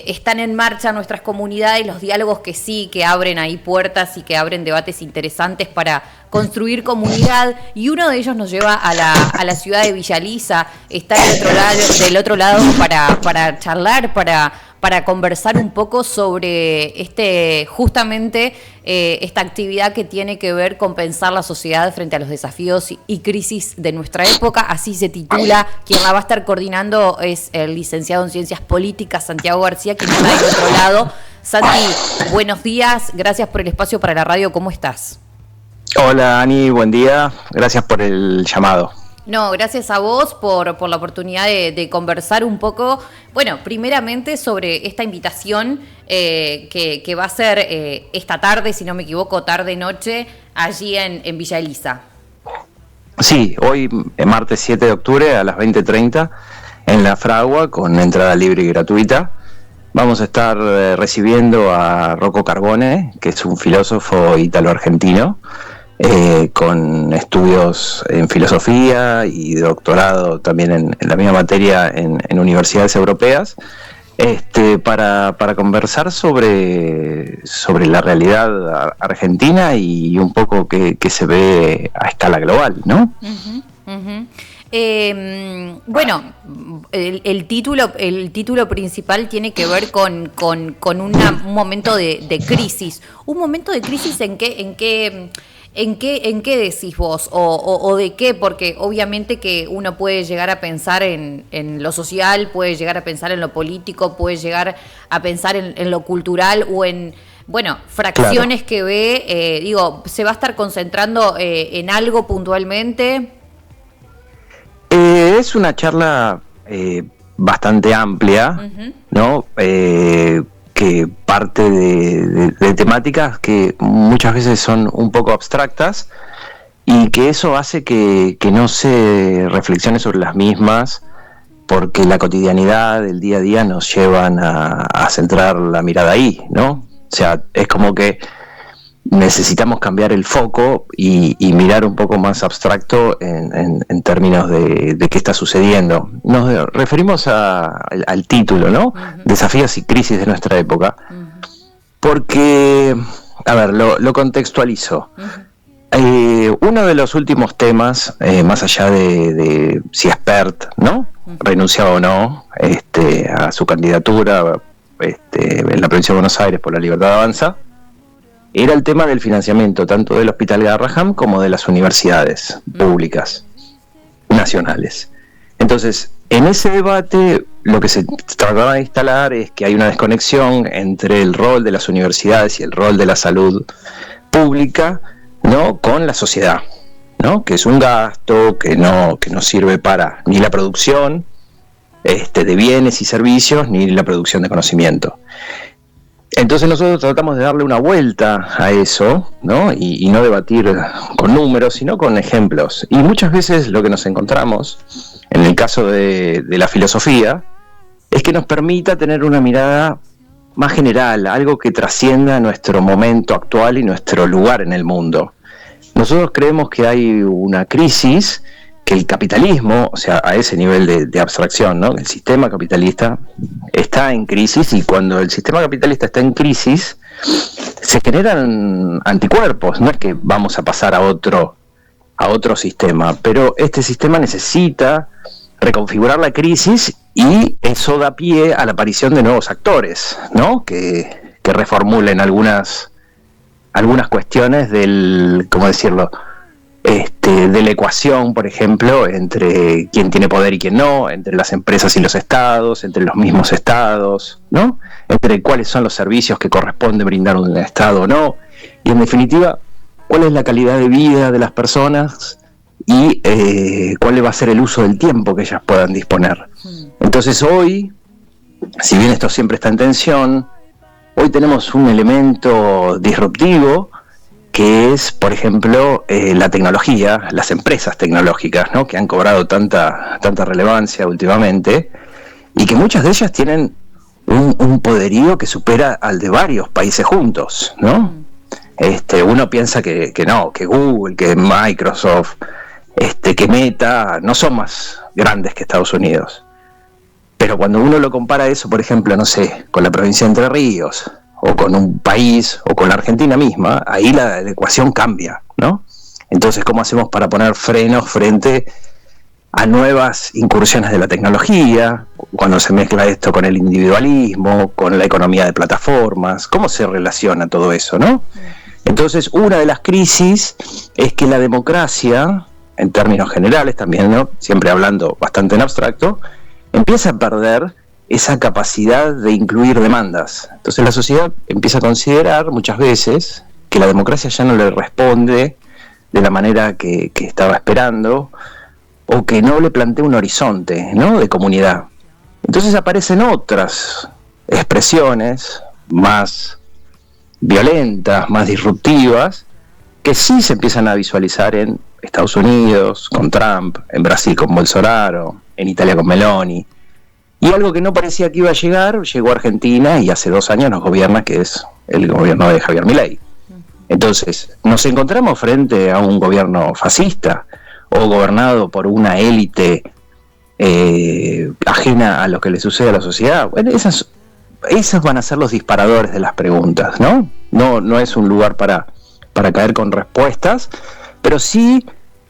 están en marcha nuestras comunidades, los diálogos que abren ahí puertas y que abren debates interesantes para construir comunidad, y uno de ellos nos lleva a la ciudad de Villa Lisa. Está del otro lado para charlar, para conversar un poco sobre justamente esta actividad que tiene que ver con pensar la sociedad frente a los desafíos y crisis de nuestra época. Así se titula. Quien la va a estar coordinando es el licenciado en Ciencias Políticas, Santiago García, quien está del otro lado. Santi, buenos días, gracias por el espacio para la radio, ¿cómo estás? Hola Ani, buen día, gracias por el llamado. No, gracias a vos por la oportunidad de conversar un poco, bueno, primeramente sobre esta invitación que va a ser esta tarde, si no me equivoco, tarde-noche, allí en Villa Elisa. Sí, hoy, martes 7 de octubre a las 20:30, en la Fragua, con entrada libre y gratuita. Vamos a estar recibiendo a Rocco Carbone, que es un filósofo ítalo-argentino, con estudios en filosofía y doctorado también en la misma materia en universidades europeas, para conversar sobre la realidad argentina y un poco que se ve a escala global, ¿no? Uh-huh, uh-huh. Bueno, el título principal tiene que ver con un momento de crisis. ¿Un momento de crisis en qué decís vos? ¿O de qué? Porque obviamente que uno puede llegar a pensar en lo social, puede llegar a pensar en lo político, puede llegar a pensar en lo cultural o en, bueno, fracciones, claro, que ve. ¿Se va a estar concentrando en algo puntualmente? Es una charla bastante amplia, uh-huh, ¿no? Que parte de temáticas que muchas veces son un poco abstractas y que eso hace que no se reflexione sobre las mismas, porque la cotidianidad del día a día nos llevan a centrar la mirada ahí, ¿no? O sea, es como que necesitamos cambiar el foco y mirar un poco más abstracto en términos de qué está sucediendo. Nos referimos al título, ¿no? Uh-huh. Desafíos y crisis de nuestra época. Uh-huh. Porque, a ver, lo contextualizo. Uh-huh. Uno de los últimos temas, más allá de si Espert, ¿no? Uh-huh, renunciaba o no a su candidatura en la provincia de Buenos Aires por la Libertad Avanza, era el tema del financiamiento tanto del Hospital Garrahan como de las universidades públicas nacionales. Entonces, en ese debate lo que se trataba de instalar es que hay una desconexión entre el rol de las universidades y el rol de la salud pública, ¿no?, con la sociedad, ¿no?, que es un gasto que no sirve para ni la producción de bienes y servicios ni la producción de conocimiento. Entonces nosotros tratamos de darle una vuelta a eso, ¿no? Y no debatir con números, sino con ejemplos. Y muchas veces lo que nos encontramos, en el caso de la filosofía, es que nos permita tener una mirada más general, algo que trascienda nuestro momento actual y nuestro lugar en el mundo. Nosotros creemos que hay una crisis, que el capitalismo, o sea, a ese nivel de abstracción, ¿no?, el sistema capitalista está en crisis, y cuando el sistema capitalista está en crisis se generan anticuerpos. No es que vamos a pasar a otro sistema, pero este sistema necesita reconfigurar la crisis, y eso da pie a la aparición de nuevos actores, ¿no?, que reformulen algunas cuestiones del, ¿cómo decirlo?, de la ecuación, por ejemplo, entre quién tiene poder y quién no, entre las empresas y los estados, entre los mismos estados, ¿no?, entre cuáles son los servicios que corresponde brindar un estado o no, y en definitiva, cuál es la calidad de vida de las personas y cuál va a ser el uso del tiempo que ellas puedan disponer. Entonces hoy, si bien esto siempre está en tensión, hoy tenemos un elemento disruptivo, que es, por ejemplo, la tecnología, las empresas tecnológicas, ¿no?, que han cobrado tanta relevancia últimamente, y que muchas de ellas tienen un poderío que supera al de varios países juntos, ¿no? Uno piensa que no, que Google, que Microsoft, que Meta no son más grandes que Estados Unidos. Pero cuando uno lo compara eso, por ejemplo, no sé, con la provincia de Entre Ríos, o con un país, o con la Argentina misma, ahí la ecuación cambia, ¿no? Entonces, ¿cómo hacemos para poner frenos frente a nuevas incursiones de la tecnología, cuando se mezcla esto con el individualismo, con la economía de plataformas? ¿Cómo se relaciona todo eso, no? Entonces, una de las crisis es que la democracia, en términos generales también, ¿no?, siempre hablando bastante en abstracto, empieza a perder esa capacidad de incluir demandas. Entonces la sociedad empieza a considerar muchas veces que la democracia ya no le responde de la manera que estaba esperando, o que no le plantea un horizonte, ¿no?, de comunidad. Entonces aparecen otras expresiones más violentas, más disruptivas, que sí se empiezan a visualizar en Estados Unidos con Trump, en Brasil con Bolsonaro, en Italia con Meloni. Y algo que no parecía que iba a llegar, llegó a Argentina y hace 2 años nos gobierna, que es el gobierno de Javier Milei. Entonces, nos encontramos frente a un gobierno fascista o gobernado por una élite ajena a lo que le sucede a la sociedad. Bueno, esos van a ser los disparadores de las preguntas, ¿no? No es un lugar para caer con respuestas, pero sí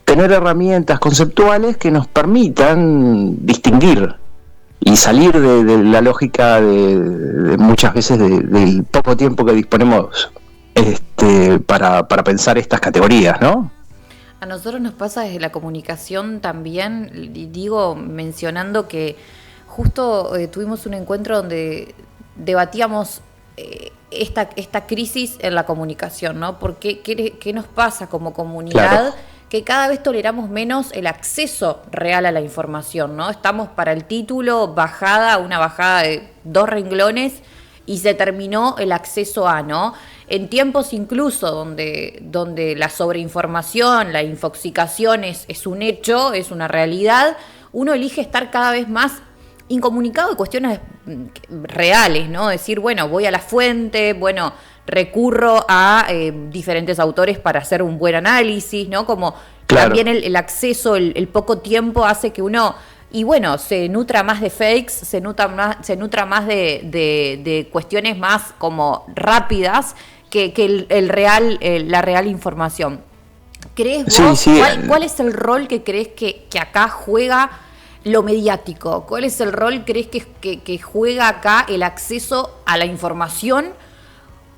tener herramientas conceptuales que nos permitan distinguir y salir de la lógica de muchas veces del poco tiempo que disponemos para pensar estas categorías, ¿no? A nosotros nos pasa desde la comunicación también, digo, mencionando que justo tuvimos un encuentro donde debatíamos esta crisis en la comunicación, ¿no? Porque ¿qué nos pasa como comunidad? Claro. Que cada vez toleramos menos el acceso real a la información, ¿no? Estamos para el título, una bajada de 2 renglones y se terminó el acceso a, ¿no? En tiempos incluso donde la sobreinformación, la infoxicación es un hecho, es una realidad, uno elige estar cada vez más incomunicado de cuestiones reales, ¿no? Decir, bueno, voy a la fuente, bueno, recurro a diferentes autores para hacer un buen análisis, ¿no? Como claro. También el acceso, el poco tiempo hace que uno, y bueno, se nutra más de fakes, se nutra más de cuestiones más como rápidas que la real información. ¿Crees vos, sí, cuál es el rol que crees que acá juega lo mediático? ¿Cuál es el rol crees que juega acá el acceso a la información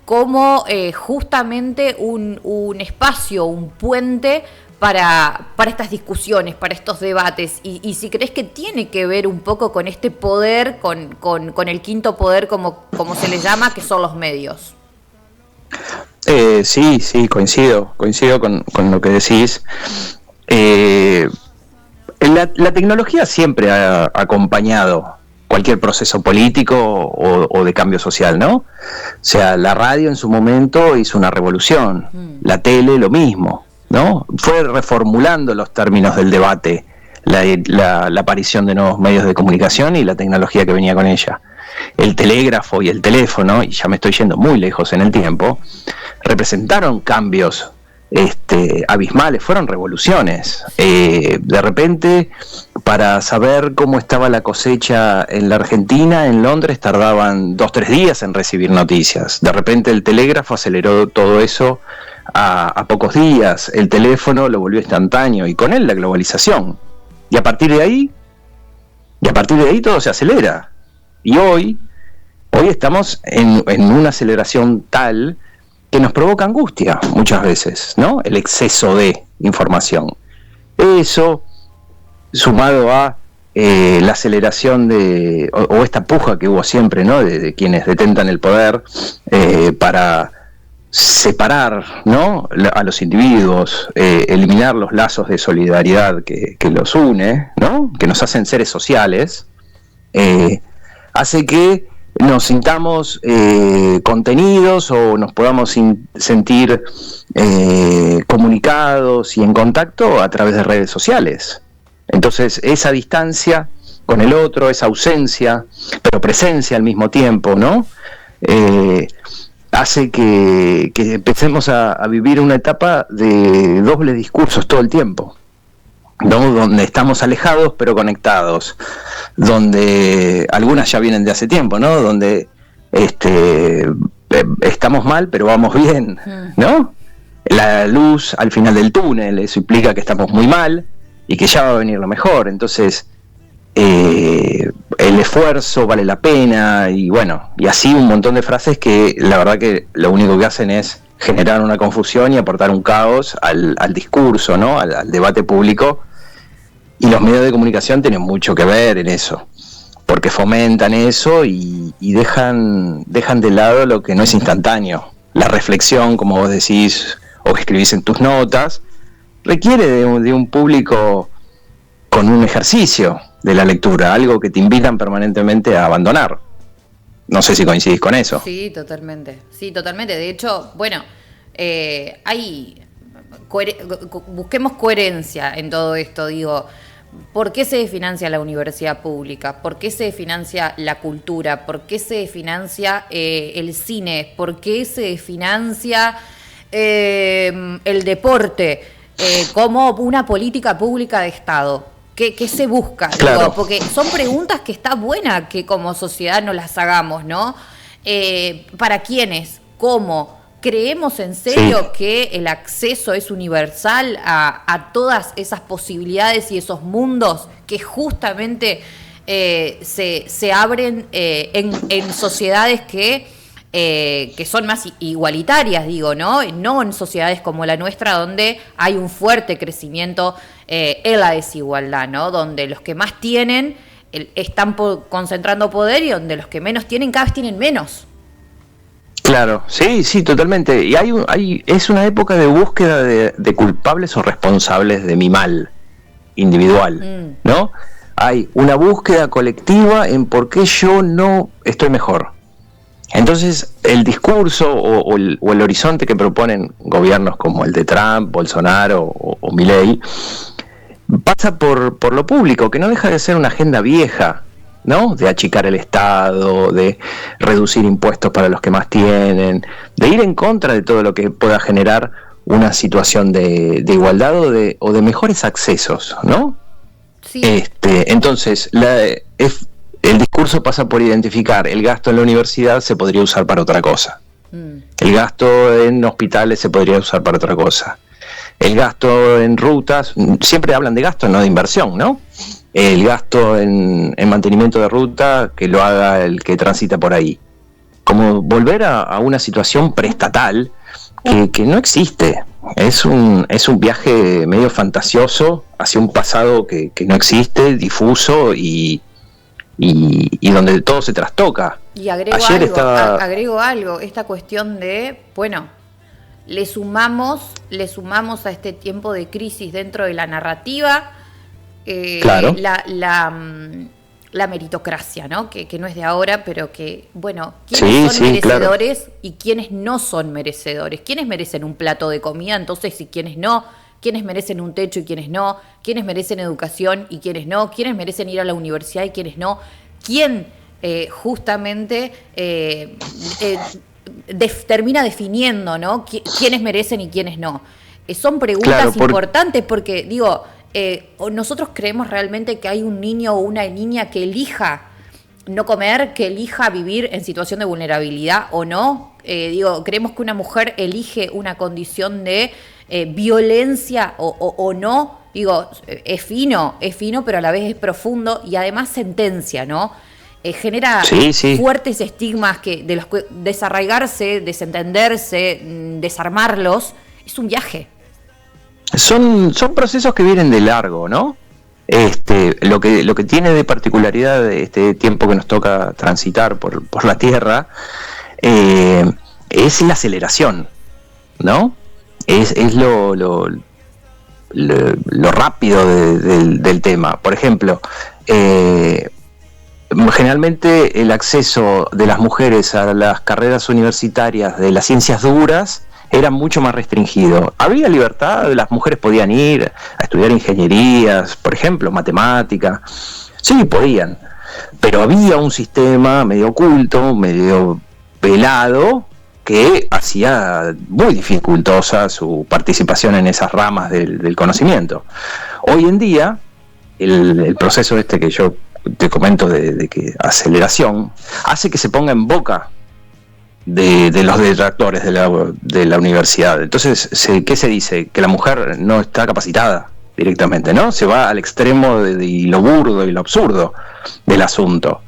como justamente un espacio, un puente para estas discusiones, para estos debates? Y si crees que tiene que ver un poco con este poder, con el quinto poder, como se le llama, que son los medios. Sí, coincido con lo que decís. La tecnología siempre ha acompañado cualquier proceso político o de cambio social, ¿no? O sea, la radio en su momento hizo una revolución, la tele lo mismo, ¿no? Fue reformulando los términos del debate, la aparición de nuevos medios de comunicación y la tecnología que venía con ella. El telégrafo y el teléfono, y ya me estoy yendo muy lejos en el tiempo, representaron cambios abismales, fueron revoluciones. De repente, para saber cómo estaba la cosecha en la Argentina, en Londres tardaban 2-3 días en recibir noticias. De repente el telégrafo aceleró todo eso a pocos días, el teléfono lo volvió instantáneo y con él la globalización. Y a partir de ahí todo se acelera. Y hoy estamos en una aceleración tal que nos provoca angustia muchas veces, ¿no? El exceso de información. Eso, sumado a la aceleración o esta puja que hubo siempre, ¿no?, de quienes detentan el poder para separar, ¿no?, a los individuos, eliminar los lazos de solidaridad que los une, ¿no?, que nos hacen seres sociales, hace que nos sintamos contenidos o nos podamos sentir comunicados y en contacto a través de redes sociales. Entonces, esa distancia con el otro, esa ausencia, pero presencia al mismo tiempo, ¿no? Hace que empecemos a vivir una etapa de dobles discursos todo el tiempo. ¿no? Donde estamos alejados pero conectados, donde algunas ya vienen de hace tiempo, ¿no? Donde estamos mal pero vamos bien, ¿no? La luz al final del túnel, eso implica que estamos muy mal y que ya va a venir lo mejor. Entonces el esfuerzo vale la pena, y bueno, y así un montón de frases que la verdad que lo único que hacen es generar una confusión y aportar un caos al discurso, ¿no? Al debate público, y los medios de comunicación tienen mucho que ver en eso, porque fomentan eso y dejan de lado lo que no es instantáneo. La reflexión, como vos decís o escribís en tus notas, requiere de un público con un ejercicio de la lectura, algo que te invitan permanentemente a abandonar. No sé si coincidís con eso. Sí, totalmente. De hecho, bueno, busquemos coherencia en todo esto. Digo, ¿por qué se financia la universidad pública? ¿Por qué se financia la cultura? ¿Por qué se financia el cine? ¿Por qué se financia el deporte como una política pública de Estado? ¿Qué se busca? Claro. Digo, porque son preguntas que está buena que como sociedad nos las hagamos, ¿no? ¿Para quiénes? ¿Cómo? ¿Creemos en serio que el acceso es universal a todas esas posibilidades y esos mundos que justamente se abren en sociedades que son más igualitarias, digo, ¿no? No en sociedades como la nuestra, donde hay un fuerte crecimiento en la desigualdad, ¿no? Donde los que más tienen están concentrando poder, y donde los que menos tienen cada vez tienen menos. Claro, sí, totalmente. Y es una época de búsqueda de culpables o responsables de mi mal individual, ¿no? Hay una búsqueda colectiva en por qué yo no estoy mejor. Entonces, el discurso o el horizonte que proponen gobiernos como el de Trump, Bolsonaro o Milei pasa por lo público, que no deja de ser una agenda vieja, ¿no? De achicar el Estado, de reducir impuestos para los que más tienen, de ir en contra de todo lo que pueda generar una situación de igualdad o de mejores accesos, ¿no? Sí. Entonces, el discurso pasa por identificar el gasto en la universidad se podría usar para otra cosa. El gasto en hospitales se podría usar para otra cosa. El gasto en rutas, siempre hablan de gasto, no de inversión, ¿no? El gasto en mantenimiento de ruta, que lo haga el que transita por ahí. Como volver a una situación preestatal que no existe. Es un viaje medio fantasioso hacia un pasado que no existe, difuso y donde todo se trastoca. Y agrego algo, esta cuestión de, bueno, le sumamos a este tiempo de crisis dentro de la narrativa, claro, la meritocracia, ¿no? Que no es de ahora, pero que, bueno, ¿quiénes son merecedores, claro, y quiénes no son merecedores? ¿Quiénes merecen un plato de comida, entonces, y quiénes no? ¿Quiénes merecen un techo y quiénes no? ¿Quiénes merecen educación y quiénes no? ¿Quiénes merecen ir a la universidad y quiénes no? ¿Quién justamente termina definiendo, ¿no? ¿Quiénes merecen y quiénes no? Son preguntas importantes porque, digo, nosotros creemos realmente que hay un niño o una niña que elija no comer, que elija vivir en situación de vulnerabilidad o no. Creemos que una mujer elige una condición de violencia o no. Es fino, pero a la vez es profundo y además sentencia, ¿no? Genera fuertes estigmas de los que desarraigarse, desentenderse, desarmarlos, es un viaje. Son procesos que vienen de largo, ¿no? Lo que tiene de particularidad de este tiempo que nos toca transitar por la Tierra es la aceleración, ¿no? Es lo rápido del tema. Por ejemplo, generalmente el acceso de las mujeres a las carreras universitarias de las ciencias duras era mucho más restringido. Había libertad, las mujeres podían ir a estudiar ingenierías, por ejemplo, matemática. Sí, podían. Pero había un sistema medio oculto, medio velado, que hacía muy dificultosa su participación en esas ramas del conocimiento. Hoy en día, el proceso este que yo te comento de que aceleración, hace que se ponga en boca de los detractores de la universidad. Entonces, ¿qué se dice? Que la mujer no está capacitada directamente, ¿no? Se va al extremo de lo burdo y lo absurdo del asunto.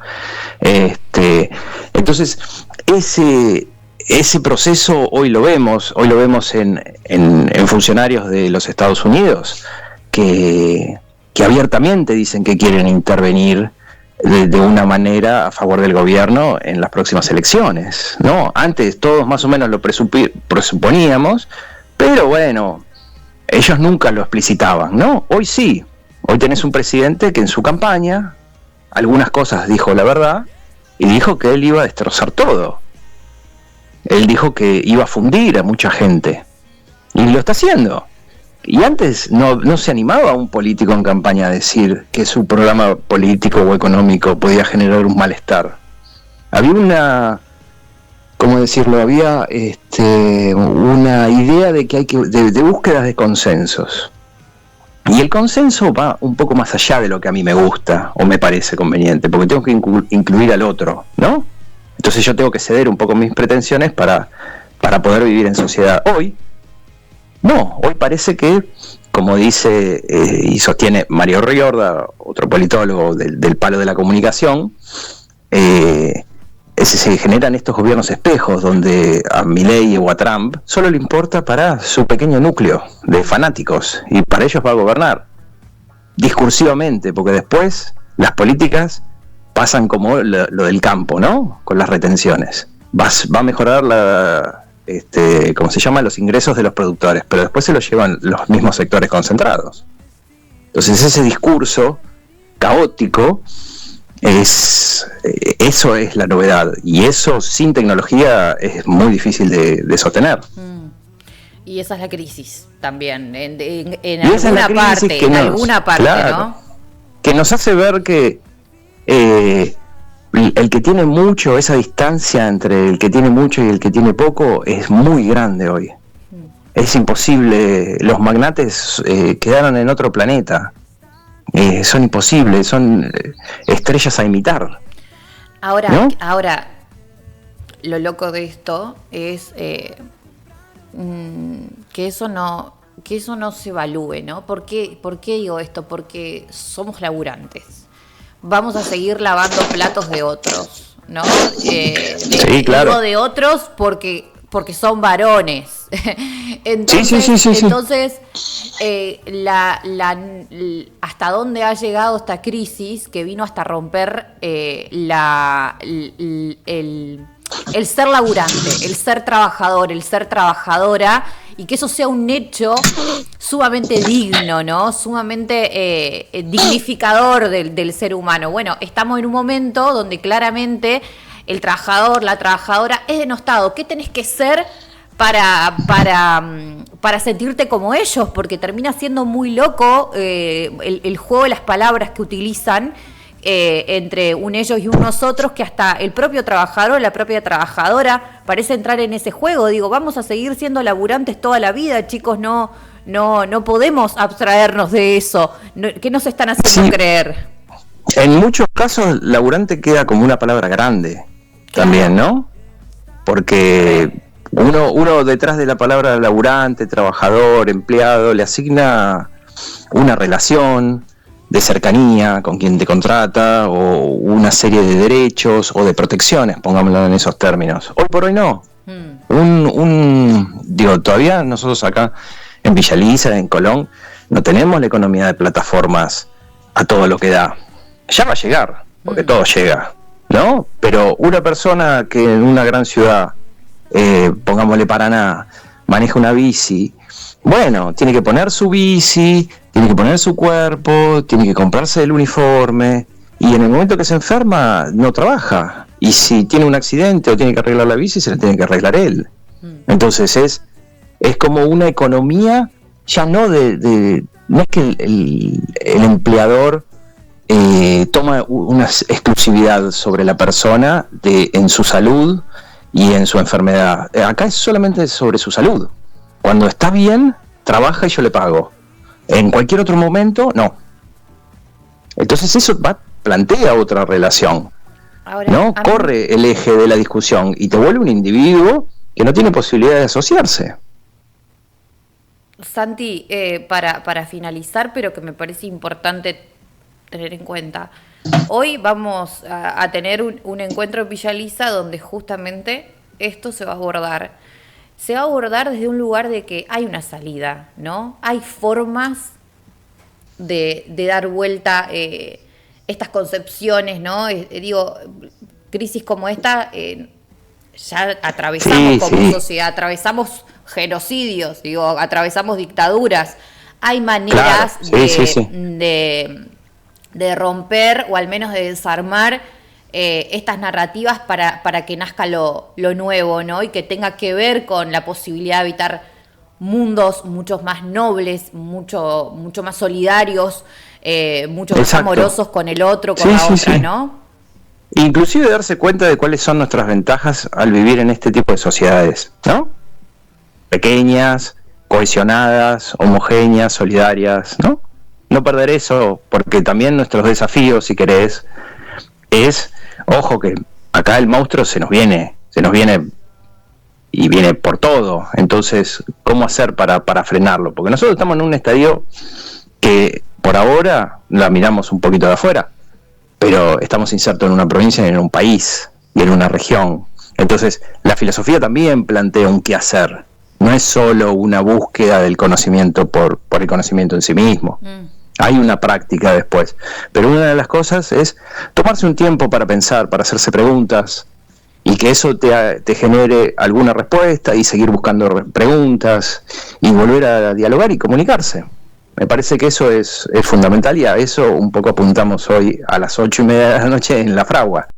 Entonces, ese proceso hoy lo vemos en funcionarios de los Estados Unidos que abiertamente dicen que quieren intervenir de una manera a favor del gobierno en las próximas elecciones, ¿no? Antes todos más o menos lo presuponíamos, pero bueno, ellos nunca lo explicitaban, ¿no? Hoy sí, hoy tenés un presidente que en su campaña algunas cosas dijo la verdad y dijo que él iba a destrozar todo. Él dijo que iba a fundir a mucha gente y lo está haciendo. Y antes no se animaba a un político en campaña a decir que su programa político o económico podía generar un malestar. Había ¿cómo decirlo? Había una idea de que de búsquedas de consensos. Y el consenso va un poco más allá de lo que a mí me gusta o me parece conveniente, porque tengo que incluir al otro, ¿no? Entonces yo tengo que ceder un poco mis pretensiones para poder vivir en sociedad. Hoy parece que, como dice y sostiene Mario Riorda, otro politólogo del palo de la comunicación, se generan estos gobiernos espejos donde a Milei o a Trump solo le importa para su pequeño núcleo de fanáticos y para ellos va a gobernar discursivamente, porque después las políticas pasan como lo del campo, ¿no? Con las retenciones. Va a mejorar ¿cómo se llama? Los ingresos de los productores, pero después se los llevan los mismos sectores concentrados. Entonces ese discurso caótico eso es la novedad, y eso sin tecnología es muy difícil de sostener. Y esa es la crisis también, en alguna parte, claro, ¿no? Que nos hace ver que el que tiene mucho, esa distancia entre el que tiene mucho y el que tiene poco es muy grande hoy. Es imposible, los magnates quedaron en otro planeta. Son imposibles, son estrellas a imitar. Ahora, lo loco de esto es que eso no se evalúe, ¿no? ¿Por qué digo esto? Porque somos laburantes. Vamos a seguir lavando platos de otros, ¿no? Sí, claro. Digo de otros porque son varones. Entonces, hasta dónde ha llegado esta crisis que vino hasta romper el ser laburante, el ser trabajador, el ser trabajadora, y que eso sea un hecho sumamente digno, ¿no? Sumamente dignificador del ser humano. Bueno, estamos en un momento donde claramente el trabajador, la trabajadora es denostado. ¿Qué tenés que ser para sentirte como ellos? Porque termina siendo muy loco el juego de las palabras que utilizan entre un ellos y un nosotros, que hasta el propio trabajador o la propia trabajadora parece entrar en ese juego. Digo, vamos a seguir siendo laburantes toda la vida, chicos, no podemos abstraernos de eso. ¿Qué nos están haciendo creer? En muchos casos, laburante queda como una palabra grande también, ¿no? Porque uno detrás de la palabra laburante, trabajador, empleado, le asigna una relación de cercanía con quien te contrata, o una serie de derechos o de protecciones, pongámoslo en esos términos. Hoy por hoy no. Todavía nosotros acá en Villa Lisa, en Colón, no tenemos la economía de plataformas a todo lo que da. Ya va a llegar, porque todo llega, ¿no? Pero una persona que en una gran ciudad, pongámosle Paraná, maneja una bici, bueno, tiene que poner su bici, tiene que poner su cuerpo, tiene que comprarse el uniforme, y en el momento que se enferma no trabaja, y si tiene un accidente o tiene que arreglar la bici, se la tiene que arreglar él. Entonces es como una economía ya no no es que el empleador toma una exclusividad sobre la persona en su salud y en su enfermedad. Acá es solamente sobre su salud. Cuando está bien, trabaja y yo le pago. En cualquier otro momento, no. Entonces eso plantea otra relación. Ahora, ¿no? Corre el eje de la discusión y te vuelve un individuo que no tiene posibilidad de asociarse. Santi, para finalizar, pero que me parece importante tener en cuenta, hoy vamos a tener un encuentro en Villa Lisa donde justamente esto se va a abordar. Se va a abordar desde un lugar de que hay una salida, ¿no? Hay formas de dar vuelta estas concepciones, ¿no? Digo, crisis como esta ya atravesamos como sociedad, atravesamos genocidios, digo, atravesamos dictaduras. Hay maneras de romper o al menos de desarmar estas narrativas para que nazca lo nuevo, ¿no? Y que tenga que ver con la posibilidad de habitar mundos mucho más nobles, mucho más solidarios, mucho más amorosos con el otro, con la otra, ¿no? Inclusive darse cuenta de cuáles son nuestras ventajas al vivir en este tipo de sociedades, ¿no? Pequeñas, cohesionadas, homogéneas, solidarias, ¿no? No perder eso, porque también nuestros desafíos, si querés, es, ojo que acá el monstruo se nos viene y viene por todo. Entonces, ¿cómo hacer para frenarlo? Porque nosotros estamos en un estadio que por ahora la miramos un poquito de afuera, pero estamos insertos en una provincia y en un país y en una región. Entonces, la filosofía también plantea un qué hacer. No es solo una búsqueda del conocimiento por el conocimiento en sí mismo. Hay una práctica después. Pero una de las cosas es tomarse un tiempo para pensar, para hacerse preguntas, y que eso te genere alguna respuesta y seguir buscando preguntas y volver a dialogar y comunicarse. Me parece que eso es fundamental y a eso un poco apuntamos hoy a las 8:30 de la noche en La Fragua.